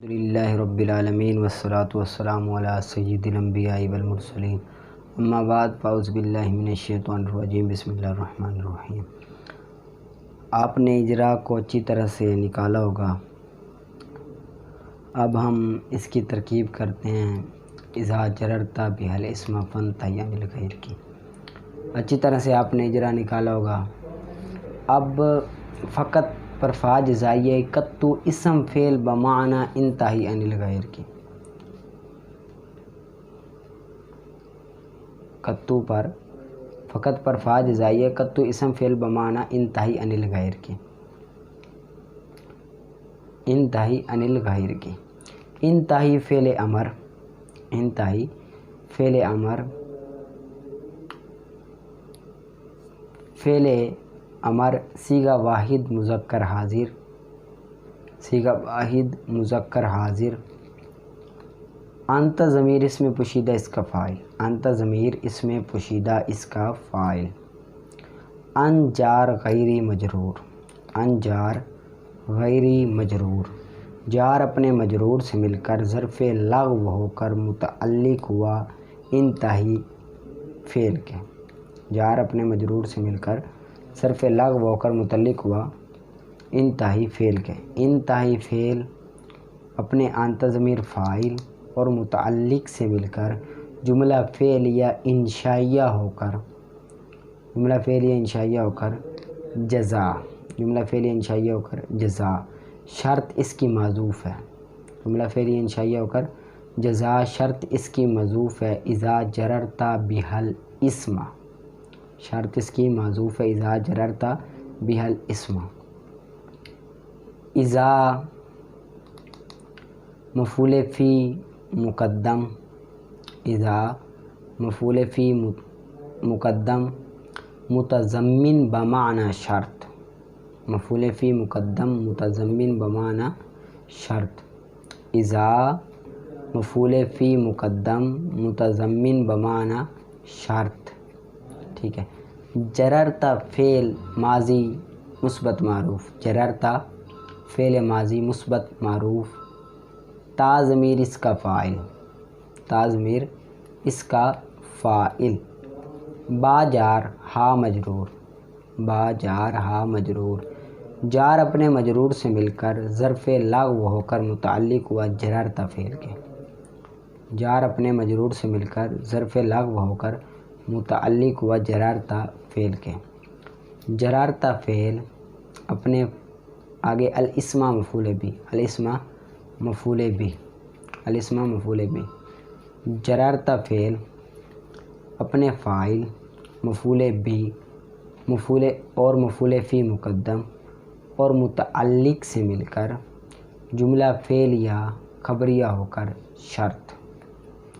الحمدللہ رب العالمین والصلاة والسلام علی سید الانبیاء والمرسلین اما بعد فاعوذ باللہ من الشیطان الرجیم بسم اللہ الرحمن الرحیم۔ آپ نے اجرا کو اچھی طرح سے نکالا ہوگا۔ اب ہم اس کی ترکیب کرتے ہیں اذا جررت بہل اسم فانتہی عن الغیر کی۔ اچھی طرح سے آپ نے اجرا نکالا ہوگا۔ اب فقط پر فا جزائیہ کتو اسم فعل بمعنی انتہی عن الغیر کی، کتو پر فقط پر فا جزائیہ کتو اسم فعل بمعنی انتہی عن الغیر کی، انتہی عن الغیر کی۔ انتہی فعل امر، انتہی فعل امر، فعل امر صیغہ واحد مذکر حاضر، صیغہ واحد مذکر حاضر۔ انت ضمیر اس میں پوشیدہ اس کا فاعل، انت ضمیر اس میں پوشیدہ اس کا فاعل۔ ان جار غیری مجرور، ان جار غیری مجرور، جار اپنے مجرور سے مل کر ظرف لغو ہو کر متعلق ہوا انتہی فعل کے، جار اپنے مجرور سے مل کر ظرف لغو ہو کر متعلق ہوا انتہی فعل کے۔ انتہی فعل اپنے انت ضمیر فاعل اور متعلق سے مل کر جملہ فعلیہ انشائیہ ہو کر، جملہ فعلیہ انشائیہ ہو کر جزا، جملہ فعلیہ انشائیہ ہو کر جزا، شرط اس کی معذوف ہے، جملہ فعلیہ انشائیہ ہو کر جزا، شرط اس کی معذوف ہے اذا جررت بہل اسم، شرط اس کی معذوف ہے اذا جررت بہل اسم۔ اذا مفعول فی مقدم، اذا مفعول فی مقدم متضمن بمعنی شرط، مفعول فی مقدم متضمن بمعنی شرط، اذا مفعول فی مقدم متضمن بمعنی شرط، ٹھیک ہے۔ جررت فعل ماضی مثبت معروف، جررت فعل ماضی مثبت معروف، تا ضمیر اس کا فاعل، تا ضمیر اس کا فاعل، با جار ہا مجرور، با جار ہا مجرور، جار اپنے مجرور سے مل کر ظرف لغو ہو کر متعلق ہوا جررت فعل کے، جار اپنے مجرور سے مل کر ظرف لغو ہو کر متعلق ہوا جررت فعل کے۔ جررت فعل اپنے آگے الاسم مفعول بھی، الاسم مفعول بھی، الاسم مفعول بھی، جررت فعل اپنے فاعل مفعول بھی، مفعول اور مفعول فی مقدم اور متعلق سے مل کر جملہ فعلیہ خبریہ ہو کر شرط،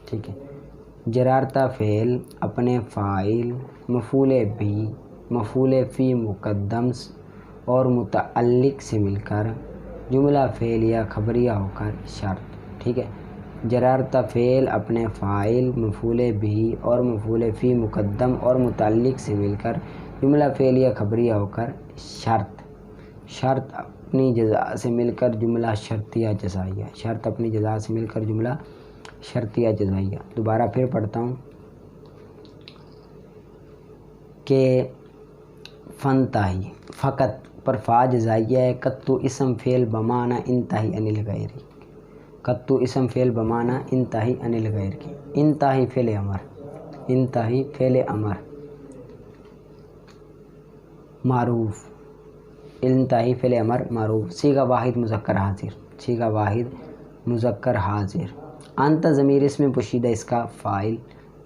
ٹھیک ہے۔ جررت فعل اپنے فاعل مفعول بھی، مفعول فی مقدم اور متعلق سے مل کر جملہ فعلیہ خبریہ ہو کر شرط، ٹھیک ہے۔ جررت فعل اپنے فاعل مفعول بھی اور مفعول فی مقدم اور متعلق سے مل کر جملہ فعلیہ خبریہ ہو کر شرط، شرط اپنی جزا سے مل کر جملہ شرطیہ جزائیہ، شرط اپنی جزا سے مل کر جملہ شرطیہ جزائیہ۔ دوبارہ پھر پڑھتا ہوں کہ فانتہی فقط پر فا جزائیہ ہے کتو اسم فعل بمعنی انتہی عن الغیر، کتو اسم فعل بمعنی انتہی عن الغیر کی۔ انتہی فعل امر، انتہی فعل امر معروف، انتہی فعل امر معروف، صیغہ واحد مذکر حاضر، صیغہ واحد مذکر حاضر۔ انت ضمیر اس میں پوشیدہ اس کا فاعل،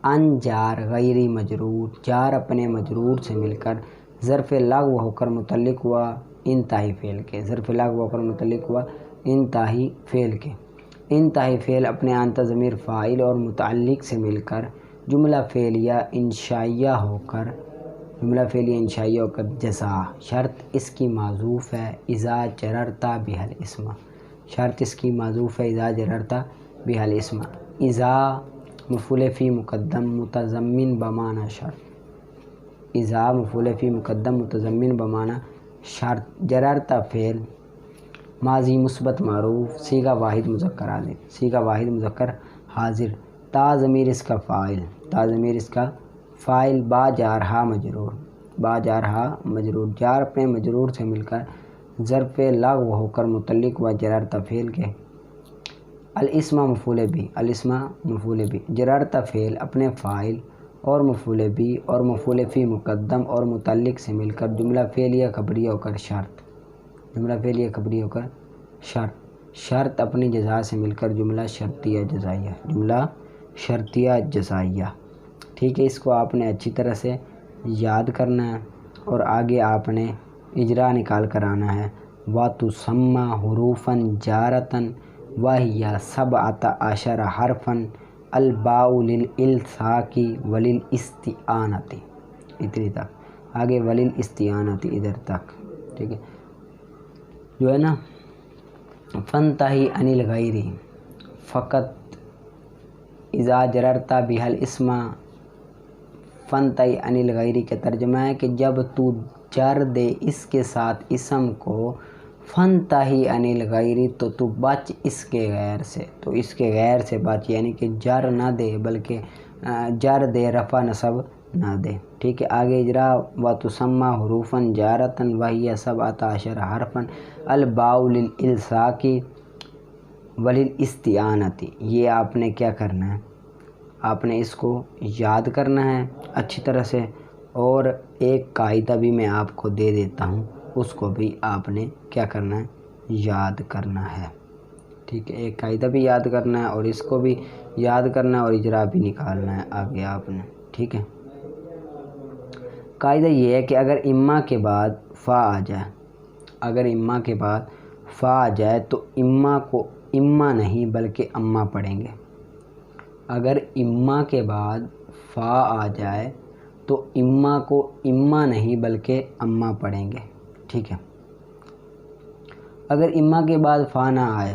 ان جار غیری مجرور، جار اپنے مجرور سے مل کر ظرف لغو ہو کر متعلق ہوا انتہی فعل کے، ظرف لغو ہو کر متعلق ہوا انتہی فعل کے۔ انتہی فعل اپنے انت ضمیر فاعل اور متعلق سے مل کر جملہ فعلیہ انشائیہ ہو کر، جملہ فعلیہ انشائیہ ہو کر جزا، شرط اس کی معذوف ہے اذا جررت بہل اسم، شرط اس کی معذوف ہے اذا جررت بہل اسم۔ اذا مفعول فی مقدم متضمن بمعنی شرط، اذا مفعول فی مقدم متضمن بمعنی شرط۔ جررت فعل ماضی مثبت معروف، صیغہ واحد مذکر حاضر، صیغہ واحد مذکر حاضر، تا ضمیر اس کا فاعل، تا ضمیر اس کا فاعل، با جارحا مجرور، با جارحا مجرور، جار اپنے مجرور سے مل کر ظرف لغو ہو کر متعلق و جررت فعل کے، الاسم مفعول بھی، الاسم مفعول بھی، جررت فعل اپنے فاعل اور مفعول بھی اور مفعول فی مقدم اور متعلق سے مل کر جملہ فعلیہ خبریہ ہو کر شرط، جملہ فعلیہ خبریہ ہو کر شرط، شرط اپنی جزا سے مل کر جملہ شرطیہ جزائیہ، جملہ شرطیہ جزائیہ۔ ٹھیک ہے، اس کو آپ نے اچھی طرح سے یاد کرنا ہے اور آگے آپ نے اجرا نکال کر آنا ہے۔ وَتُسَمَّى حُرُوفًا جَارَةً وَهِيَ 17 حرفًا الباء للالصاق وللاستعانة، اتنی تک، آگے وللاستعانة ادھر تک۔ ٹھیک ہے، جو ہے نا فانتہی عن الغیر فقط اذا جررت بها الاسم، فانتہی عن الغیر کا ترجمہ ہے کہ جب تو جر دے اس کے ساتھ اسم کو، فانتہی عن الغیر تو بچ اس کے غیر سے، تو اس کے غیر سے بچ، یعنی کہ جر نہ دے بلکہ جر دے، رفع نصب نہ دے۔ ٹھیک ہے، آگے اجرا وَتُسَمَّى حُرُوفًا جَارَةً وَهِيَ 17 حرفًا الباء للالصاق وللاستعانة، یہ آپ نے کیا کرنا ہے، آپ نے اس کو یاد کرنا ہے اچھی طرح سے، اور ایک قاعدہ بھی میں آپ کو دے دیتا ہوں، اس کو بھی آپ نے کیا کرنا ہے، یاد کرنا ہے۔ ٹھیک ہے، ایک قاعدہ بھی یاد کرنا ہے اور اس کو بھی یاد کرنا ہے اور اجرا بھی نکالنا ہے آگے آپ نے۔ ٹھیک ہے، قاعدہ یہ ہے کہ اگر اما کے بعد فا آ جائے، اگر اما کے بعد فا آ جائے تو اما کو اما نہیں بلکہ اما پڑھیں گے۔ اگر اما کے بعد فا آ جائے تو اما کو اما نہیں بلکہ اما پڑھیں گے۔ ٹھیک ہے، اگر اما کے بعد فا نہ آئے،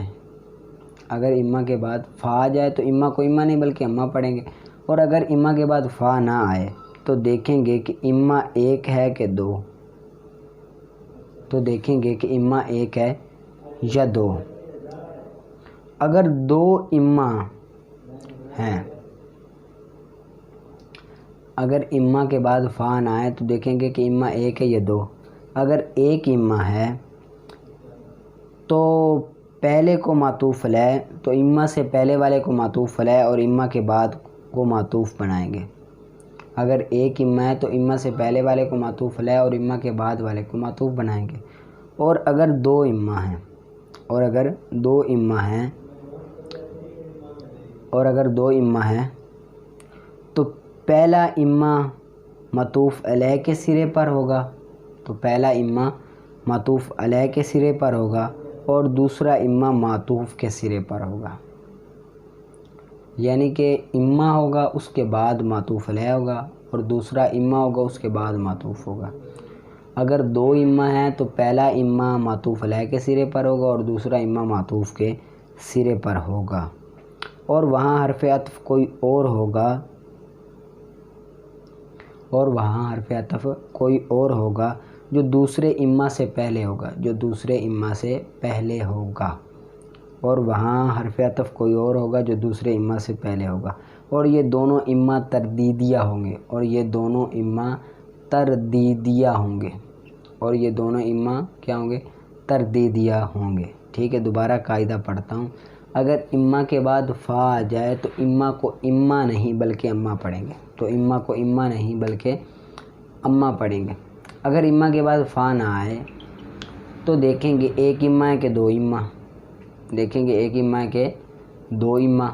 اگر اما کے بعد فا آ جائے تو اما کو اما نہیں بلکہ اما پڑھیں گے، اور اگر اما کے بعد فا نہ آئے تو دیکھیں گے کہ اما ایک ہے کہ دو، تو دیکھیں گے کہ اما ایک ہے یا دو۔ اگر دو اما ہیں، اگر اما کے بعد فا نہ آئے تو دیکھیں گے کہ اما ایک ہے یا دو۔ اگر ایک اما ہے تو پہلے کو معطوف علیہ، تو اما سے پہلے والے کو معطوف علیہ اور اما کے بعد کو معطوف بنائیں گے۔ اگر ایک اما ہے تو اما سے پہلے والے کو معطوف علیہ اور اما کے بعد والے کو معطوف بنائیں گے۔ اور اگر دو اما ہیں، اور اگر دو اما ہیں، اور اگر دو اما ہیں تو پہلا اما معطوف علیہ کے سرے پر ہوگا، تو پہلا اما معطوف علیہ کے سرے پر ہوگا اور دوسرا اما معطوف کے سرے پر ہوگا، یعنی کہ اما ہوگا اس کے بعد معطوف علیہ ہوگا اور دوسرا اما ہوگا اس کے بعد معطوف ہوگا۔ اگر دو اما ہیں تو پہلا اما معطوف علیہ کے سرے پر ہوگا اور دوسرا اما معطوف کے سرے پر ہوگا، اور وہاں حرف عطف کوئی اور ہوگا، اور وہاں حرف عطف کوئی اور ہوگا جو دوسرے اما سے پہلے ہوگا، جو دوسرے اما سے پہلے ہوگا، اور وہاں حرف عطف کوئی اور ہوگا جو دوسرے اما سے پہلے ہوگا، اور یہ دونوں اما تردیدیہ ہوں گے، اور یہ دونوں اما تردیدیہ ہوں گے، اور یہ دونوں اما کیا ہوں گے، تردیدیہ ہوں گے۔ ٹھیک ہے، دوبارہ قاعدہ پڑھتا ہوں۔ اگر اما کے بعد فا آ جائے تو اما کو اما نہیں بلکہ اما پڑھیں گے، تو اما کو اما نہیں بلکہ اما پڑھیں گے۔ اگر اما کے بعد فا نہ آئے تو دیکھیں گے ایک اما ہے کہ دو اما، دیکھیں گے ایک اما ہے کہ دو اما۔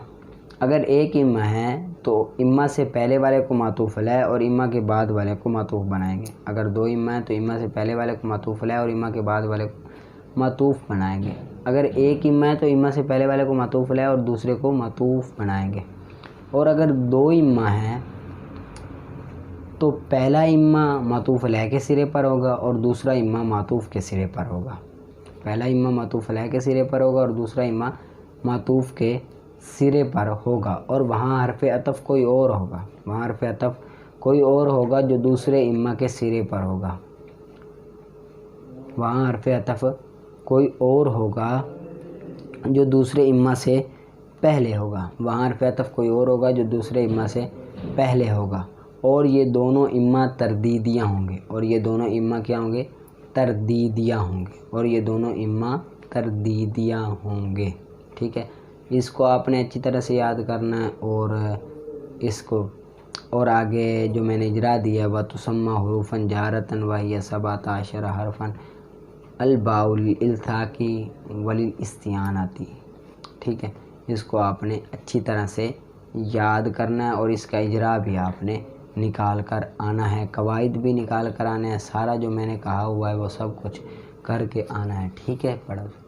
اگر ایک اما ہے تو اما سے پہلے والے کو معطوف علیہ اور اما کے بعد والے کو معطوف بنائیں گے۔ اگر دو اما ہے تو اما سے پہلے والے کو معطوف علیہ اور اما کے بعد والے کو معطوف بنائیں گے۔ اگر ایک اما ہے تو اما سے پہلے والے کو معطوف علیہ اور دوسرے کو معطوف بنائیں گے، اور اگر دو اما ہیں تو پہلا اما معطوف علیہ کے سرے پر ہوگا اور دوسرا اما معطوف کے سرے پر ہوگا، پہلا اما معطوف علیہ کے سرے پر ہوگا اور دوسرا اما معطوف کے سرے پر ہوگا، اور وہاں حرف عطف کوئی اور ہوگا، وہاں حرف عطف کوئی اور ہوگا جو دوسرے اما کے سرے پر ہوگا، وہاں حرف عطف کوئی اور ہوگا جو دوسرے اما سے پہلے ہوگا، وہاں حرف عطف کوئی اور ہوگا جو دوسرے اما سے پہلے ہوگا، اور یہ دونوں اما تردیدیاں ہوں گے، اور یہ دونوں اما کیا ہوں گے؟ تردیدیاں ہوں گے، اور یہ دونوں اما تردیدیاں ہوں گے، ٹھیک ہے۔ اس کو آپ نے اچھی طرح سے یاد کرنا ہے، اور اس کو اور آگے جو میں نے اجرا دیا وَتُسَمَّى حُرُوفًا جَارَةً وَهِيَ 17 حرفاً الباء للالتحاق وللاستعانة، ٹھیک ہے۔ اس کو آپ نے اچھی طرح سے یاد کرنا ہے، اور اس کا اجرا بھی آپ نے نکال کر آنا ہے، قواعد بھی نکال کر آنا ہے، سارا جو میں نے کہا ہوا ہے وہ سب کچھ کر کے آنا ہے، ٹھیک ہے۔ پڑھو۔